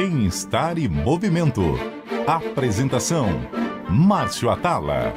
Bem-estar e movimento. Apresentação: Márcio Atala.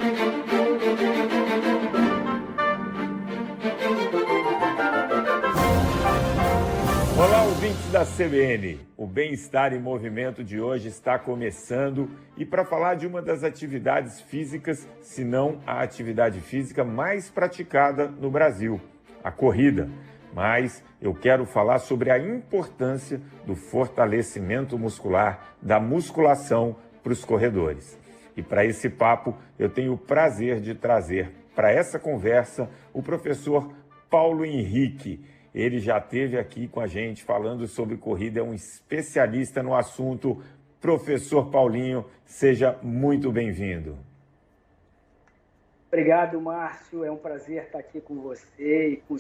Olá, ouvintes da CBN. O Bem-estar em Movimento de hoje está começando e para falar de uma das atividades físicas, se não a atividade física mais praticada no Brasil, a corrida. Mas eu quero falar sobre a importância do fortalecimento muscular, da musculação para os corredores. E para esse papo, eu tenho o prazer de trazer para essa conversa o professor Paulo Henrique. Ele já esteve aqui com a gente falando sobre corrida, é um especialista no assunto. Professor Paulinho, seja muito bem-vindo. Obrigado, Márcio. É um prazer estar aqui com você e com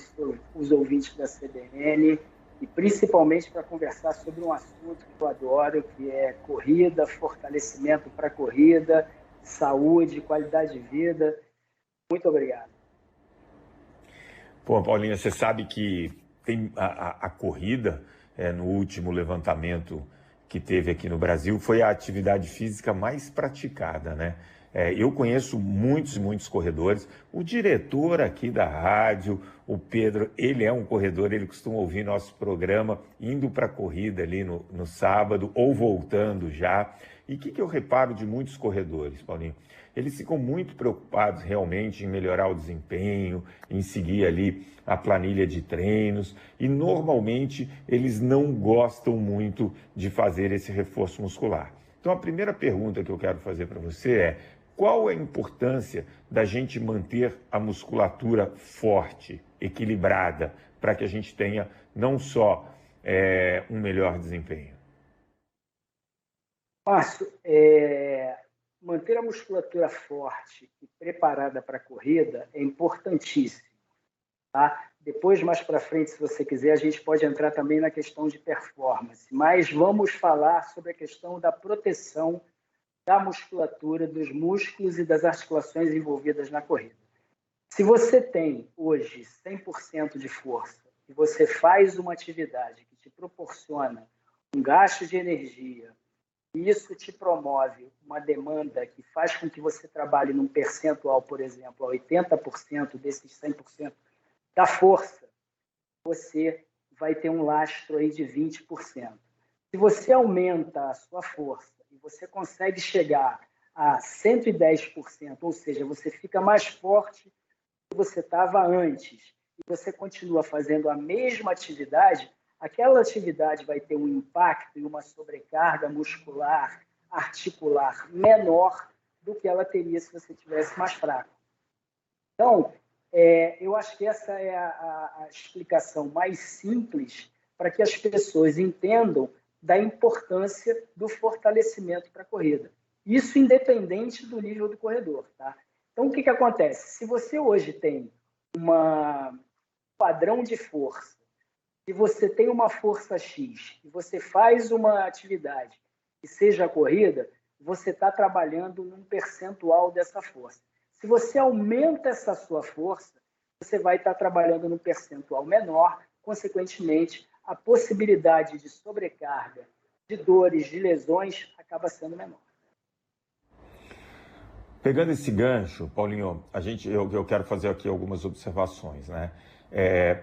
os ouvintes da CBN, e principalmente para conversar sobre um assunto que eu adoro, que é corrida, fortalecimento para a corrida, saúde, qualidade de vida. Muito obrigado. Pô, Paulinho, você sabe que tem a corrida, no último levantamento que teve aqui no Brasil, foi a atividade física mais praticada, né? Eu conheço muitos corredores. O diretor aqui da rádio, o Pedro, ele é um corredor, ele costuma ouvir nosso programa indo para a corrida ali no sábado ou voltando já. E o que eu reparo de muitos corredores, Paulinho? Eles ficam muito preocupados realmente em melhorar o desempenho, em seguir ali a planilha de treinos e normalmente eles não gostam muito de fazer esse reforço muscular. Então a primeira pergunta que eu quero fazer para você é: qual é a importância da gente manter a musculatura forte, equilibrada, para que a gente tenha não só um melhor desempenho? Márcio, manter a musculatura forte e preparada para a corrida é importantíssimo, tá? Depois, mais para frente, se você quiser, a gente pode entrar também na questão de performance, mas vamos falar sobre a questão da proteção da musculatura, dos músculos e das articulações envolvidas na corrida. Se você tem hoje 100% de força e você faz uma atividade que te proporciona um gasto de energia, e isso te promove uma demanda que faz com que você trabalhe num percentual, por exemplo, a 80% desses 100% da força, você vai ter um lastro aí de 20%. Se você aumenta a sua força e você consegue chegar a 110%, ou seja, você fica mais forte do que você estava antes, e você continua fazendo a mesma atividade, aquela atividade vai ter um impacto e uma sobrecarga muscular, articular menor do que ela teria se você tivesse mais fraco. Então, eu acho que essa é a explicação mais simples para que as pessoas entendam da importância do fortalecimento para a corrida. Isso independente do nível do corredor, tá? Então, o que acontece? Se você hoje tem um padrão de força, se você tem uma força X e você faz uma atividade que seja a corrida, você está trabalhando num percentual dessa força. Se você aumenta essa sua força, você vai estar trabalhando num percentual menor, consequentemente, a possibilidade de sobrecarga, de dores, de lesões, acaba sendo menor. Pegando esse gancho, Paulinho, eu quero fazer aqui algumas observações, né?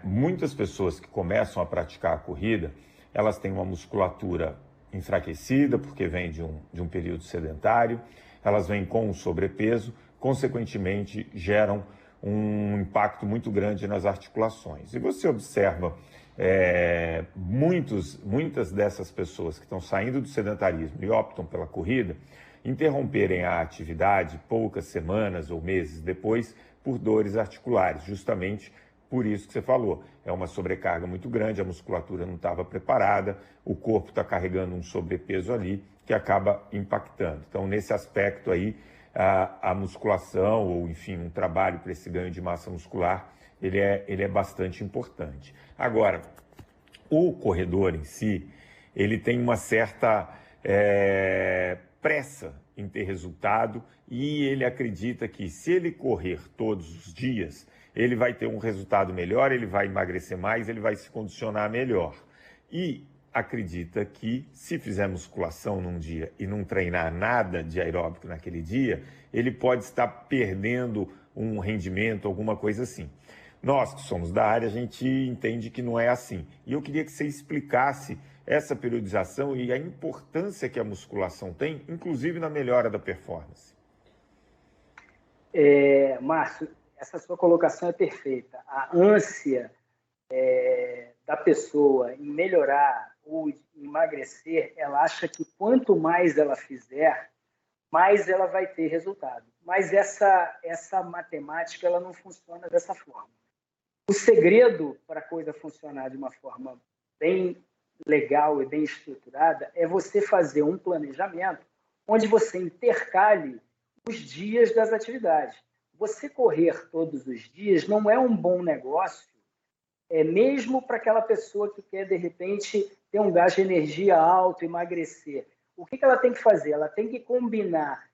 Muitas pessoas que começam a praticar a corrida, elas têm uma musculatura enfraquecida, porque vem de um período sedentário, elas vêm com um sobrepeso, consequentemente geram um impacto muito grande nas articulações. E você observa muitas dessas pessoas que estão saindo do sedentarismo e optam pela corrida, interromperem a atividade poucas semanas ou meses depois por dores articulares, justamente por isso que você falou. É uma sobrecarga muito grande, a musculatura não estava preparada, o corpo está carregando um sobrepeso ali que acaba impactando. Então, nesse aspecto aí, a musculação, ou enfim, um trabalho para esse ganho de massa muscular, ele é bastante importante. Agora, o corredor em si, ele tem uma certa pressa em ter resultado e ele acredita que se ele correr todos os dias, ele vai ter um resultado melhor, ele vai emagrecer mais, ele vai se condicionar melhor. E acredita que se fizer musculação num dia e não treinar nada de aeróbico naquele dia, ele pode estar perdendo um rendimento, alguma coisa assim. Nós que somos da área, a gente entende que não é assim. E eu queria que você explicasse essa periodização e a importância que a musculação tem, inclusive na melhora da performance. Márcio, essa sua colocação é perfeita. A ânsia da pessoa em melhorar ou emagrecer, ela acha que quanto mais ela fizer, mais ela vai ter resultado. Mas essa matemática ela não funciona dessa forma. O segredo para a coisa funcionar de uma forma bem legal e bem estruturada é você fazer um planejamento onde você intercale os dias das atividades. Você correr todos os dias não é um bom negócio, mesmo para aquela pessoa que quer, de repente, ter um gasto de energia alto, emagrecer. O que ela tem que fazer? Ela tem que combinar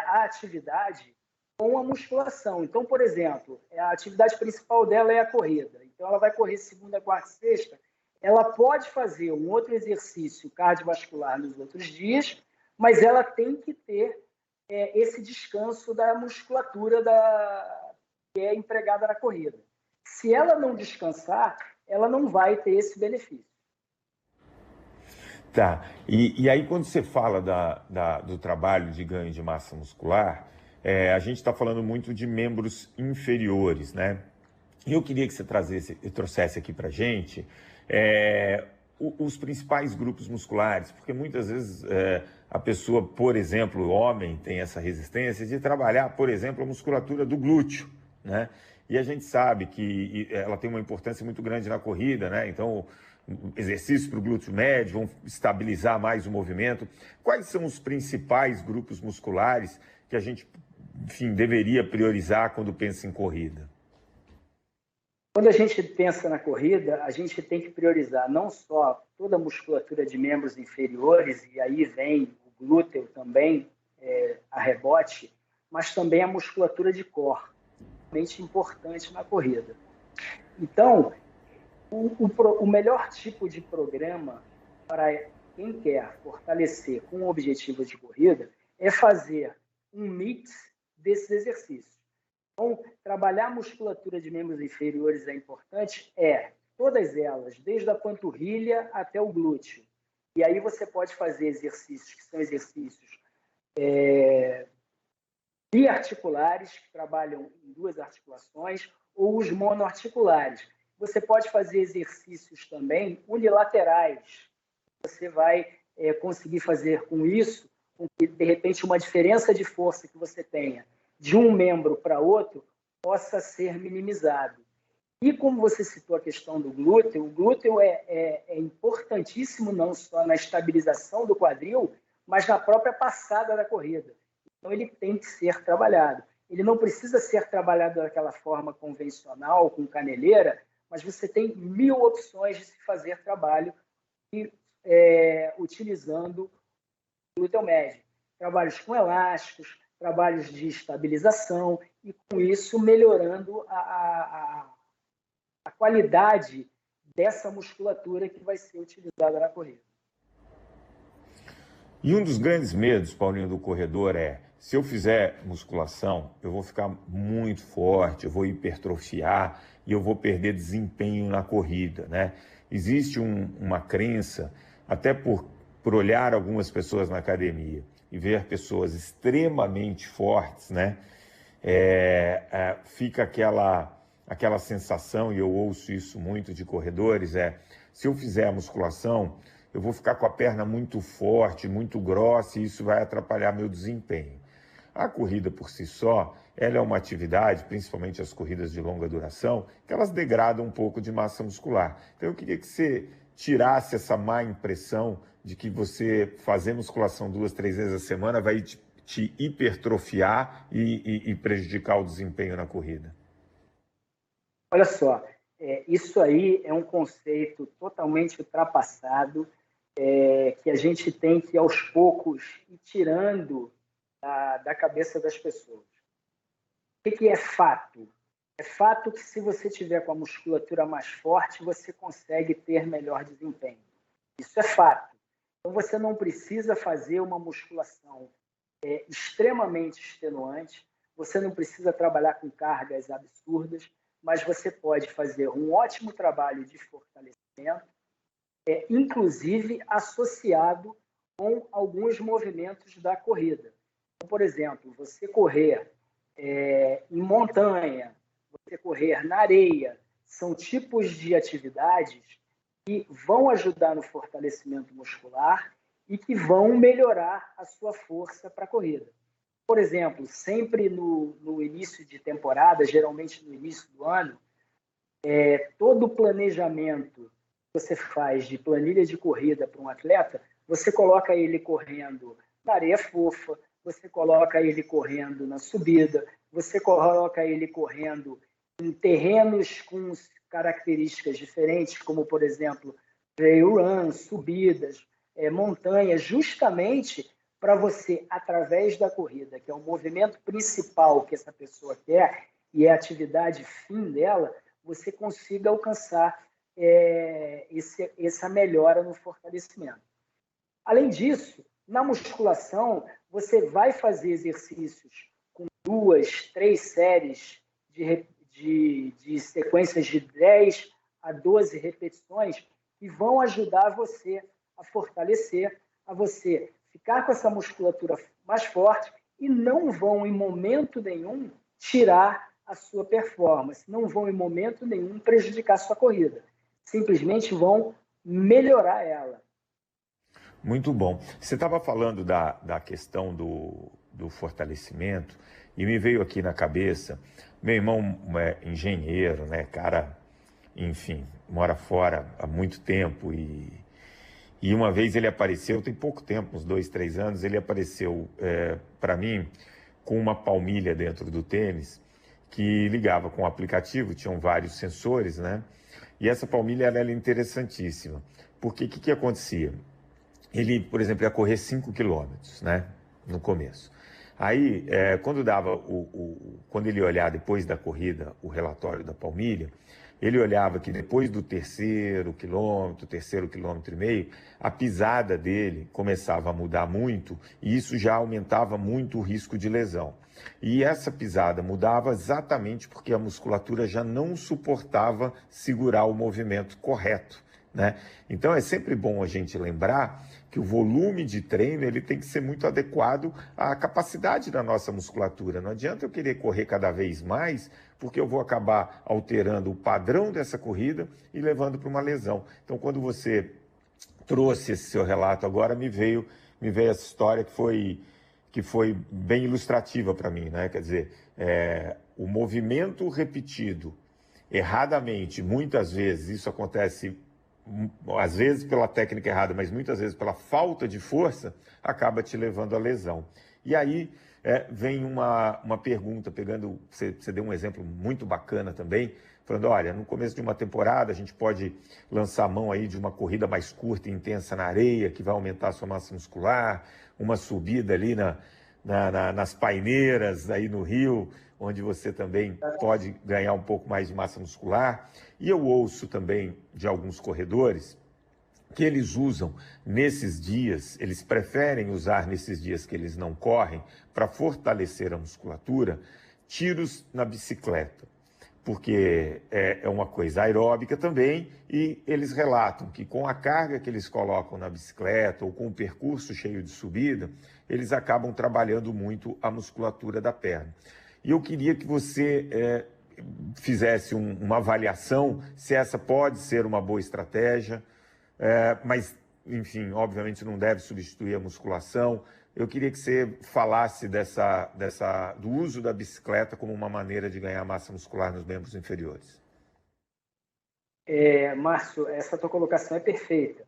a atividade com a musculação. Então, por exemplo, a atividade principal dela é a corrida. Então, ela vai correr segunda, quarta e sexta. Ela pode fazer um outro exercício cardiovascular nos outros dias, mas ela tem que ter esse descanso da musculatura que é empregada na corrida. Se ela não descansar, ela não vai ter esse benefício. Tá. E aí, quando você fala do trabalho de ganho de massa muscular, a gente está falando muito de membros inferiores, né? E eu queria que você trouxesse aqui para a gente os principais grupos musculares, porque muitas vezes a pessoa, por exemplo, o homem, tem essa resistência de trabalhar, por exemplo, a musculatura do glúteo, né? E a gente sabe que ela tem uma importância muito grande na corrida, né? Então, exercícios para o glúteo médio vão estabilizar mais o movimento. Quais são os principais grupos musculares que a gente, enfim, deveria priorizar quando pensa em corrida? Quando a gente pensa na corrida, a gente tem que priorizar não só toda a musculatura de membros inferiores, e aí vem o glúteo também, a rebote, mas também a musculatura de core, realmente importante na corrida. Então, o melhor tipo de programa para quem quer fortalecer com o objetivo de corrida é fazer um mix desses exercícios. Então, trabalhar a musculatura de membros inferiores é importante? Todas elas, desde a panturrilha até o glúteo. E aí você pode fazer exercícios que são exercícios biarticulares, que trabalham em duas articulações, ou os monoarticulares. Você pode fazer exercícios também unilaterais. Você vai conseguir fazer com isso, com que, de repente, uma diferença de força que você tenha de um membro para outro possa ser minimizado. E como você citou a questão do glúteo, o glúteo é importantíssimo não só na estabilização do quadril, mas na própria passada da corrida. Então, ele tem que ser trabalhado. Ele não precisa ser trabalhado daquela forma convencional, com caneleira, mas você tem 1000 opções de se fazer trabalho utilizando o glúteo médio. Trabalhos com elásticos, trabalhos de estabilização e, com isso, melhorando a qualidade dessa musculatura que vai ser utilizada na corrida. E um dos grandes medos, Paulinho, do corredor se eu fizer musculação, eu vou ficar muito forte, eu vou hipertrofiar e eu vou perder desempenho na corrida, né? Existe uma crença, até por olhar algumas pessoas na academia e ver pessoas extremamente fortes, né? Fica aquela sensação, e eu ouço isso muito de corredores, se eu fizer a musculação, eu vou ficar com a perna muito forte, muito grossa, e isso vai atrapalhar meu desempenho. A corrida por si só, ela é uma atividade, principalmente as corridas de longa duração, que elas degradam um pouco de massa muscular. Então eu queria que você tirasse essa má impressão de que você fazer musculação 2, 3 vezes a semana vai te hipertrofiar e prejudicar o desempenho na corrida. Olha só, isso aí é um conceito totalmente ultrapassado, que a gente tem que, aos poucos, ir tirando da cabeça das pessoas. O que é fato? É fato que, se você tiver com a musculatura mais forte, você consegue ter melhor desempenho. Isso é fato. Então, você não precisa fazer uma musculação extremamente extenuante, você não precisa trabalhar com cargas absurdas, mas você pode fazer um ótimo trabalho de fortalecimento, inclusive associado com alguns movimentos da corrida. Então, por exemplo, você correr em montanha, você correr na areia, são tipos de atividades que vão ajudar no fortalecimento muscular e que vão melhorar a sua força para a corrida. Por exemplo, sempre no início de temporada, geralmente no início do ano, todo o planejamento que você faz de planilha de corrida para um atleta, você coloca ele correndo na areia fofa, você coloca ele correndo na subida, você coloca ele correndo em terrenos com características diferentes, como, por exemplo, trail run, subidas, montanhas, justamente para você, através da corrida, que é o movimento principal que essa pessoa quer e é a atividade fim dela, você consiga alcançar essa melhora no fortalecimento. Além disso, na musculação, você vai fazer exercícios com 2, 3 séries de sequências de 10 a 12 repetições que vão ajudar você a fortalecer, a você ficar com essa musculatura mais forte e não vão, em momento nenhum, tirar a sua performance, não vão, em momento nenhum, prejudicar a sua corrida. Simplesmente vão melhorar ela. Muito bom. Você estava falando da questão do fortalecimento e me veio aqui na cabeça, meu irmão é engenheiro, né, cara, enfim, mora fora há muito tempo e uma vez ele apareceu, tem pouco tempo, uns 2, 3 anos, ele apareceu para mim com uma palmilha dentro do tênis que ligava com o aplicativo, tinham vários sensores, né? E essa palmilha era interessantíssima, porque o que acontecia? Ele, por exemplo, ia correr 5 quilômetros, né, no começo. Aí, quando quando ele olhar depois da corrida o relatório da palmilha, ele olhava que depois do terceiro quilômetro e meio, a pisada dele começava a mudar muito e isso já aumentava muito o risco de lesão. E essa pisada mudava exatamente porque a musculatura já não suportava segurar o movimento correto, né? Então é sempre bom a gente lembrar que o volume de treino ele tem que ser muito adequado à capacidade da nossa musculatura. Não adianta eu querer correr cada vez mais, porque eu vou acabar alterando o padrão dessa corrida e levando para uma lesão. Então, quando você trouxe esse seu relato agora, me veio essa história que foi bem ilustrativa para mim, né? Quer dizer, o movimento repetido erradamente, muitas vezes isso acontece, às vezes pela técnica errada, mas muitas vezes pela falta de força, acaba te levando à lesão. E aí vem uma pergunta, você deu um exemplo muito bacana também, falando, olha, no começo de uma temporada a gente pode lançar a mão aí de uma corrida mais curta e intensa na areia, que vai aumentar a sua massa muscular, uma subida ali nas paineiras aí no Rio, onde você também pode ganhar um pouco mais de massa muscular. E eu ouço também de alguns corredores que eles usam nesses dias, eles preferem usar nesses dias que eles não correm, para fortalecer a musculatura, tiros na bicicleta, porque é uma coisa aeróbica também, e eles relatam que com a carga que eles colocam na bicicleta ou com o percurso cheio de subida, eles acabam trabalhando muito a musculatura da perna. E eu queria que você fizesse uma avaliação se essa pode ser uma boa estratégia, mas, enfim, obviamente não deve substituir a musculação. Eu queria que você falasse do uso da bicicleta como uma maneira de ganhar massa muscular nos membros inferiores. Márcio, essa tua colocação é perfeita.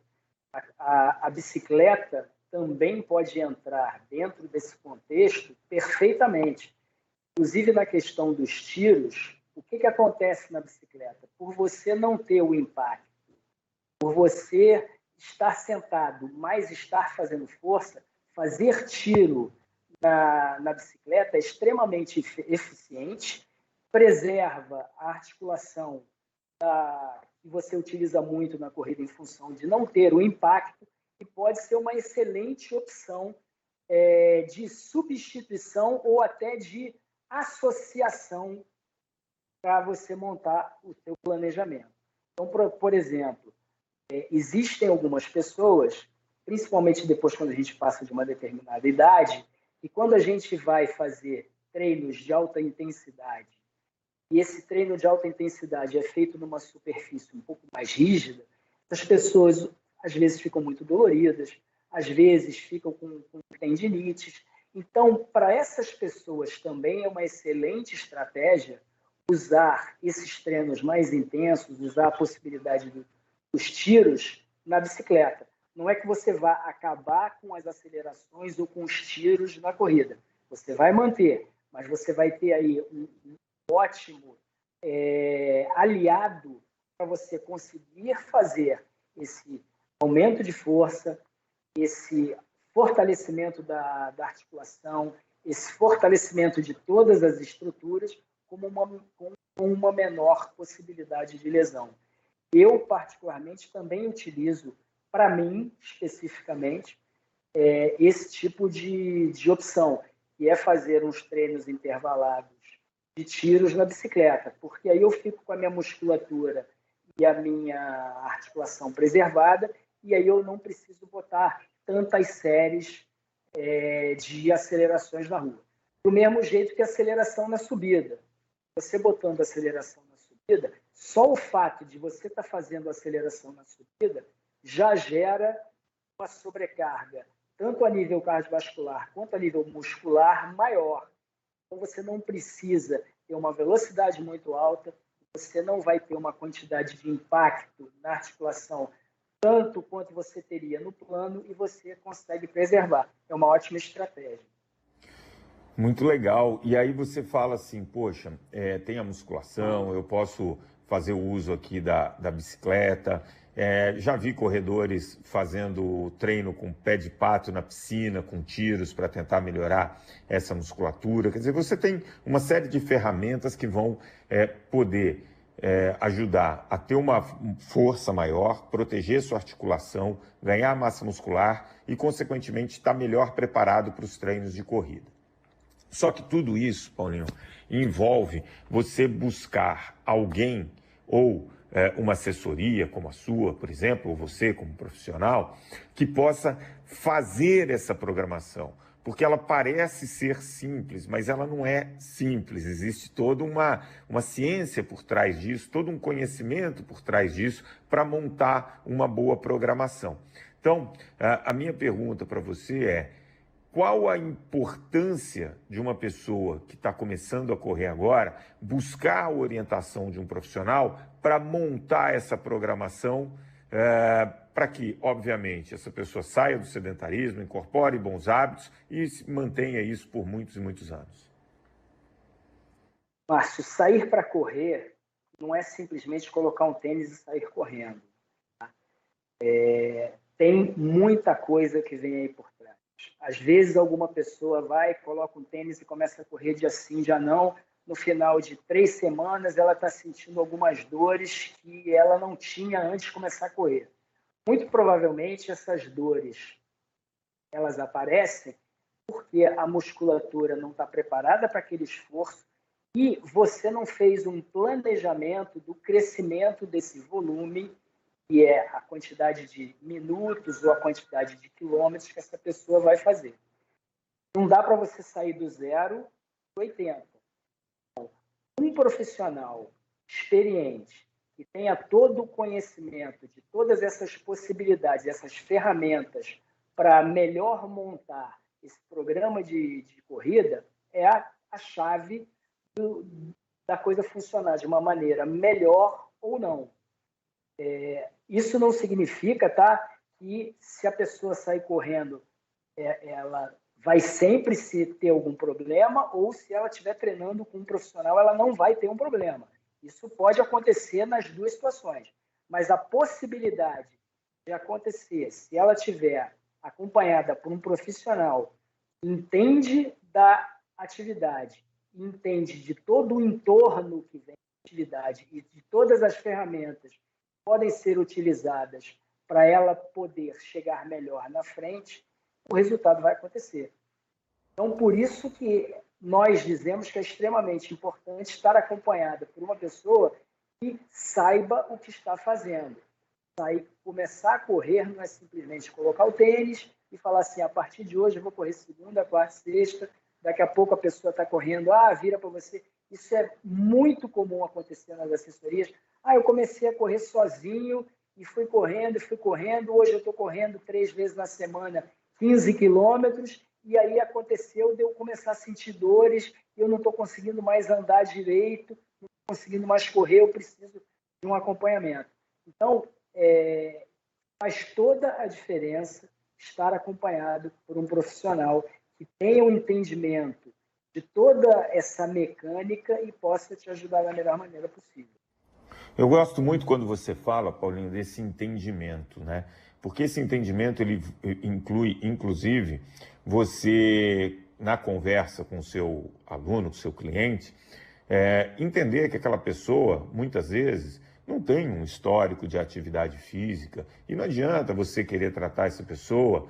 A bicicleta também pode entrar dentro desse contexto perfeitamente. Inclusive, na questão dos tiros, o que acontece na bicicleta? Por você não ter o impacto, por você estar sentado, mas estar fazendo força, fazer tiro na bicicleta é extremamente eficiente, preserva a articulação que você utiliza muito na corrida em função de não ter o impacto, e pode ser uma excelente opção de substituição ou até de associação para você montar o seu planejamento. Então, por exemplo, existem algumas pessoas, principalmente depois quando a gente passa de uma determinada idade, e quando a gente vai fazer treinos de alta intensidade, e esse treino de alta intensidade é feito numa superfície um pouco mais rígida, as pessoas às vezes ficam muito doloridas, às vezes ficam com tendinites. Então, para essas pessoas também é uma excelente estratégia usar esses treinos mais intensos, usar a possibilidade dos tiros na bicicleta. Não é que você vá acabar com as acelerações ou com os tiros na corrida. Você vai manter, mas você vai ter aí um ótimo aliado para você conseguir fazer esse aumento de força, esse fortalecimento da articulação, esse fortalecimento de todas as estruturas com uma menor possibilidade de lesão. Eu, particularmente, também utilizo, para mim, especificamente, esse tipo de opção, que é fazer uns treinos intervalados de tiros na bicicleta, porque aí eu fico com a minha musculatura e a minha articulação preservada, e aí eu não preciso botar tantas séries de acelerações na rua. Do mesmo jeito que a aceleração na subida. Você botando aceleração na subida, só o fato de você estar fazendo aceleração na subida já gera uma sobrecarga, tanto a nível cardiovascular quanto a nível muscular, maior. Então, você não precisa ter uma velocidade muito alta, você não vai ter uma quantidade de impacto na articulação tanto quanto você teria no plano e você consegue preservar. É uma ótima estratégia. Muito legal. E aí você fala assim, poxa, tem a musculação, eu posso fazer o uso aqui da bicicleta. Já vi corredores fazendo treino com pé de pato na piscina, com tiros, para tentar melhorar essa musculatura. Quer dizer, você tem uma série de ferramentas que vão poder ajudar a ter uma força maior, proteger sua articulação, ganhar massa muscular e, consequentemente, estar melhor preparado para os treinos de corrida. Só que tudo isso, Paulinho, envolve você buscar alguém ou uma assessoria como a sua, por exemplo, ou você como profissional, que possa fazer essa programação. Porque ela parece ser simples, mas ela não é simples. Existe toda uma ciência por trás disso, todo um conhecimento por trás disso para montar uma boa programação. Então, a minha pergunta para você é: qual a importância de uma pessoa que está começando a correr agora buscar a orientação de um profissional para montar essa programação para que, obviamente, essa pessoa saia do sedentarismo, incorpore bons hábitos e mantenha isso por muitos e muitos anos? Márcio, sair para correr não é simplesmente colocar um tênis e sair correndo. Tá? Tem muita coisa que vem aí por trás. Às vezes alguma pessoa vai, coloca um tênis e começa a correr dia sim, dia não. No final de 3 semanas, ela está sentindo algumas dores que ela não tinha antes de começar a correr. Muito provavelmente essas dores elas aparecem porque a musculatura não está preparada para aquele esforço e você não fez um planejamento do crescimento desse volume, que é a quantidade de minutos ou a quantidade de quilômetros que essa pessoa vai fazer. Não dá para você sair do 0 para 80. Um profissional experiente, que tenha todo o conhecimento de todas essas possibilidades, essas ferramentas para melhor montar esse programa de corrida, é a chave da coisa funcionar de uma maneira melhor ou não. Isso não significa, tá, que se a pessoa sair correndo, ela vai sempre se ter algum problema, ou se ela estiver treinando com um profissional, ela não vai ter um problema. Isso pode acontecer nas duas situações. Mas a possibilidade de acontecer, se ela estiver acompanhada por um profissional que entende da atividade, entende de todo o entorno que vem da atividade e de todas as ferramentas podem ser utilizadas para ela poder chegar melhor na frente, o resultado vai acontecer. Então, por isso que nós dizemos que é extremamente importante estar acompanhada por uma pessoa que saiba o que está fazendo. Começar a correr não é simplesmente colocar o tênis e falar assim, a partir de hoje eu vou correr segunda, quarta, sexta, daqui a pouco a pessoa está correndo, vira para você. Isso é muito comum acontecer nas assessorias. Eu comecei a correr sozinho e fui correndo, hoje eu estou correndo 3 vezes na semana, 15 quilômetros, e aí aconteceu de eu começar a sentir dores, eu não estou conseguindo mais andar direito, não estou conseguindo mais correr, eu preciso de um acompanhamento. Então, faz toda a diferença estar acompanhado por um profissional que tenha um entendimento de toda essa mecânica e possa te ajudar da melhor maneira possível. Eu gosto muito quando você fala, Paulinho, desse entendimento, né? Porque esse entendimento, ele inclui, inclusive, você, na conversa com o seu aluno, com o seu cliente, entender que aquela pessoa, muitas vezes, não tem um histórico de atividade física e não adianta você querer tratar essa pessoa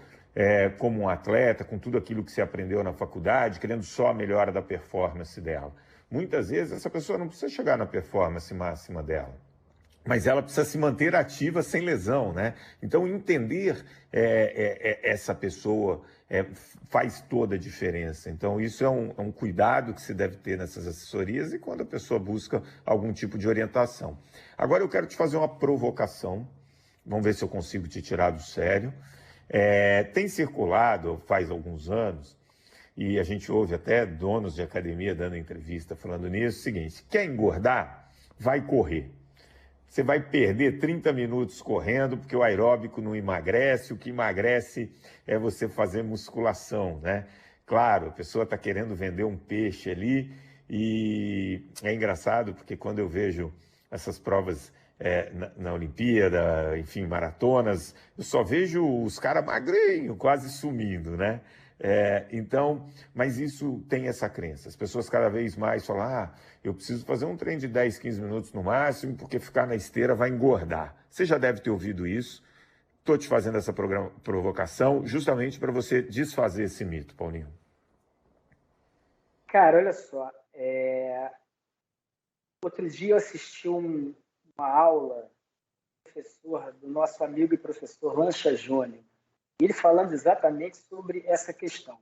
como um atleta, com tudo aquilo que você aprendeu na faculdade, querendo só a melhora da performance dela. Muitas vezes essa pessoa não precisa chegar na performance máxima dela, mas ela precisa se manter ativa sem lesão, né? Então, entender essa pessoa faz toda a diferença. Então, isso é um cuidado que se deve ter nessas assessorias e quando a pessoa busca algum tipo de orientação. Agora, eu quero te fazer uma provocação. Vamos ver se eu consigo te tirar do sério. Tem circulado, faz alguns anos, e a gente ouve até donos de academia dando entrevista falando nisso, o seguinte, quer engordar? Vai correr. Você vai perder 30 minutos correndo, porque o aeróbico não emagrece, o que emagrece é você fazer musculação, né? Claro, a pessoa está querendo vender um peixe ali, e é engraçado, porque quando eu vejo essas provas na Olimpíada, enfim, maratonas, eu só vejo os caras magrinhos, quase sumindo, né? Então, mas isso tem essa crença. As pessoas cada vez mais falam, eu preciso fazer um treino de 10, 15 minutos no máximo, porque ficar na esteira vai engordar. Você já deve ter ouvido isso. Estou te fazendo essa provocação justamente para você desfazer esse mito, Paulinho. Cara, olha só. Outro dia eu assisti uma aula do nosso amigo e professor Lancha Júnior. Ele falando exatamente sobre essa questão.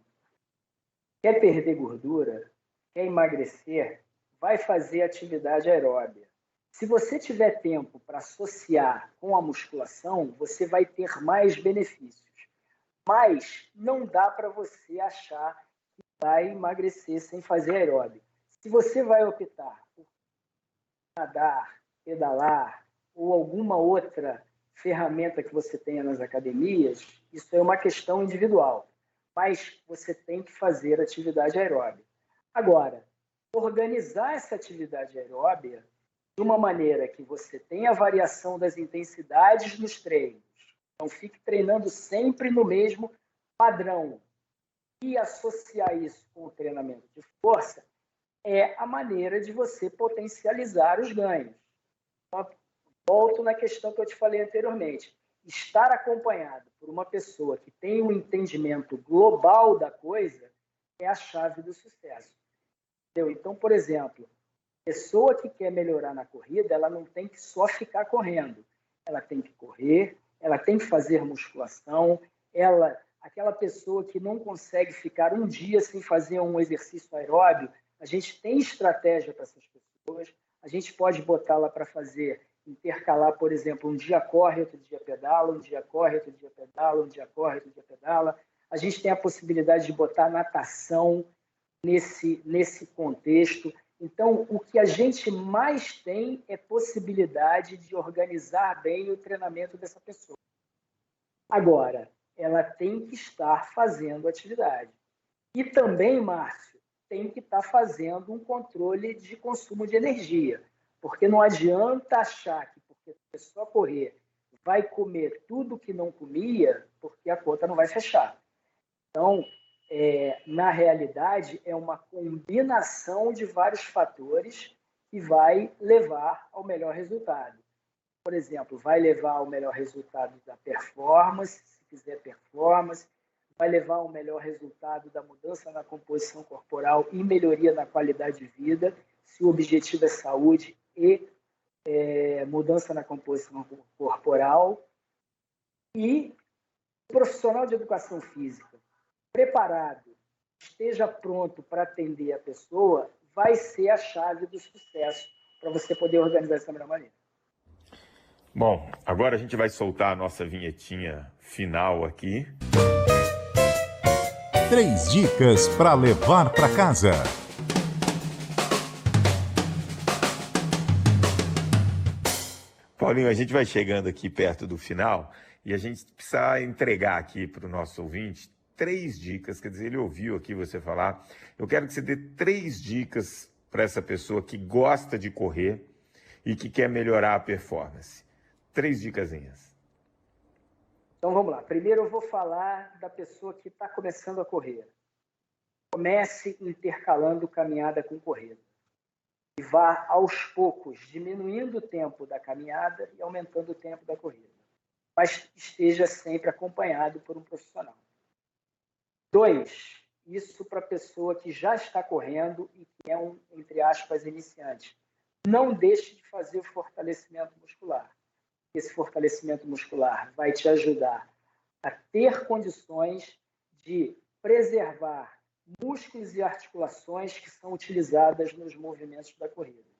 Quer perder gordura? Quer emagrecer? Vai fazer atividade aeróbica. Se você tiver tempo para associar com a musculação, você vai ter mais benefícios. Mas não dá para você achar que vai emagrecer sem fazer aeróbica. Se você vai optar por nadar, pedalar ou alguma outra ferramenta que você tenha nas academias, isso é uma questão individual, mas você tem que fazer atividade aeróbica. Agora, organizar essa atividade aeróbica de uma maneira que você tenha variação das intensidades nos treinos, não fique treinando sempre no mesmo padrão, e associar isso com o treinamento de força é a maneira de você potencializar os ganhos. Então, volto na questão que eu te falei anteriormente. Estar acompanhado por uma pessoa que tem um entendimento global da coisa é a chave do sucesso. Entendeu? Então, por exemplo, a pessoa que quer melhorar na corrida, ela não tem que só ficar correndo. Ela tem que correr, ela tem que fazer musculação, aquela pessoa que não consegue ficar um dia sem fazer um exercício aeróbio, a gente tem estratégia para essas pessoas, a gente pode botá-la para fazer, intercalar, por exemplo, um dia corre, outro dia pedala, um dia corre, outro dia pedala, um dia corre, outro dia pedala. A gente tem a possibilidade de botar natação nesse contexto. Então, o que a gente mais tem é possibilidade de organizar bem o treinamento dessa pessoa. Agora, ela tem que estar fazendo atividade. E também, Márcio, tem que estar fazendo um controle de consumo de energia. Porque não adianta achar que porque a pessoa correr vai comer tudo que não comia, porque a conta não vai fechar. Então, na realidade, é uma combinação de vários fatores que vai levar ao melhor resultado. por exemplo, vai levar ao melhor resultado da performance, se quiser performance, vai levar ao melhor resultado da mudança na composição corporal e melhoria na qualidade de vida, se o objetivo é saúde e mudança na composição corporal. E o profissional de educação física preparado, esteja pronto para atender a pessoa, vai ser a chave do sucesso para você poder organizar isso da melhor maneira. Bom, agora a gente vai soltar a nossa vinhetinha final aqui. 3 dicas para levar para casa. Paulinho, a gente vai chegando aqui perto do final e a gente precisa entregar aqui para o nosso ouvinte 3 dicas, quer dizer, ele ouviu aqui você falar. Eu quero que você dê 3 dicas para essa pessoa que gosta de correr e que quer melhorar a performance. 3 dicasinhas. Então vamos lá. Primeiro eu vou falar da pessoa que está começando a correr. Comece intercalando caminhada com corrida. E vá aos poucos diminuindo o tempo da caminhada e aumentando o tempo da corrida. Mas esteja sempre acompanhado por um profissional. 2, isso para a pessoa que já está correndo e que é um, entre aspas, iniciante. Não deixe de fazer o fortalecimento muscular. Esse fortalecimento muscular vai te ajudar a ter condições de preservar músculos e articulações que são utilizadas nos movimentos da corrida.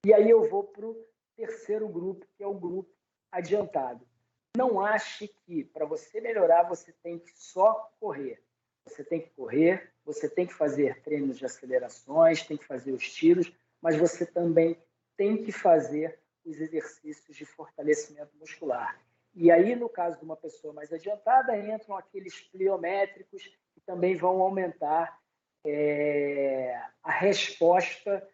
E aí eu vou para o terceiro grupo, que é o grupo adiantado. Não ache que para você melhorar você tem que só correr. Você tem que correr, você tem que fazer treinos de acelerações, tem que fazer os tiros, mas você também tem que fazer os exercícios de fortalecimento muscular. E aí, no caso de uma pessoa mais adiantada, entram aqueles pliométricos que também vão aumentar a resposta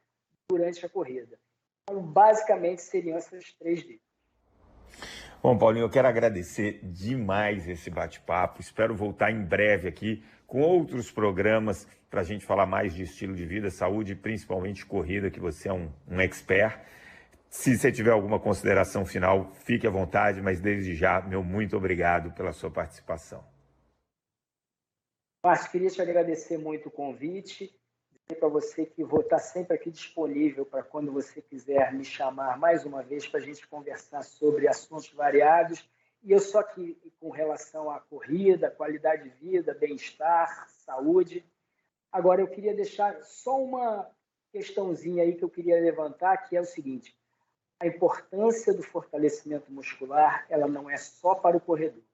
durante a corrida. Então, basicamente, seriam essas 3 dicas. Bom, Paulinho, eu quero agradecer demais esse bate-papo. Espero voltar em breve aqui com outros programas para a gente falar mais de estilo de vida, saúde e principalmente corrida, que você é um expert. Se você tiver alguma consideração final, fique à vontade, mas desde já, meu muito obrigado pela sua participação. Márcio, queria te agradecer muito o convite, dizer para você que vou estar sempre aqui disponível para quando você quiser me chamar mais uma vez para a gente conversar sobre assuntos variados. E eu só que com relação à corrida, qualidade de vida, bem-estar, saúde. Agora, eu queria deixar só uma questãozinha aí que eu queria levantar, que é o seguinte: a importância do fortalecimento muscular, ela não é só para o corredor,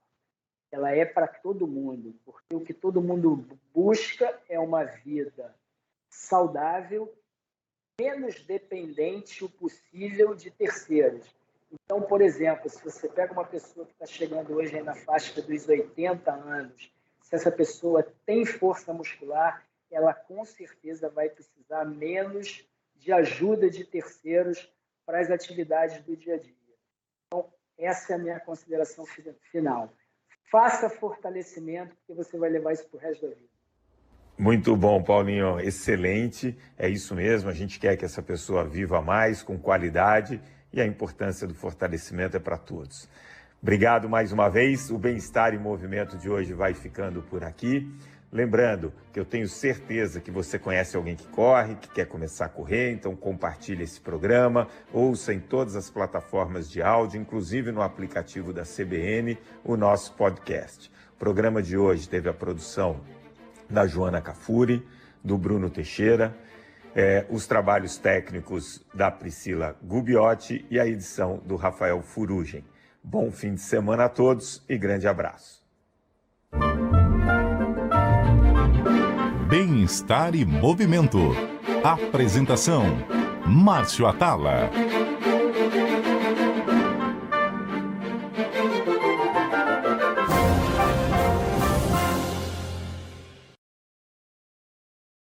ela é para todo mundo, porque o que todo mundo busca é uma vida saudável, menos dependente o possível de terceiros. Então, por exemplo, se você pega uma pessoa que está chegando hoje aí na faixa dos 80 anos, se essa pessoa tem força muscular, ela com certeza vai precisar menos de ajuda de terceiros para as atividades do dia a dia. Então, essa é a minha consideração final. Faça fortalecimento, porque você vai levar isso para o resto da vida. Muito bom, Paulinho. Excelente. É isso mesmo. A gente quer que essa pessoa viva mais, com qualidade, e a importância do fortalecimento é para todos. Obrigado mais uma vez. O Bem-Estar em Movimento de hoje vai ficando por aqui. Lembrando que eu tenho certeza que você conhece alguém que corre, que quer começar a correr, então compartilhe esse programa, ouça em todas as plataformas de áudio, inclusive no aplicativo da CBN, o nosso podcast. O programa de hoje teve a produção da Joana Cafuri, do Bruno Teixeira, os trabalhos técnicos da Priscila Gubiotti e a edição do Rafael Furugem. Bom fim de semana a todos e grande abraço. Bem-Estar e Movimento. Apresentação: Márcio Atala.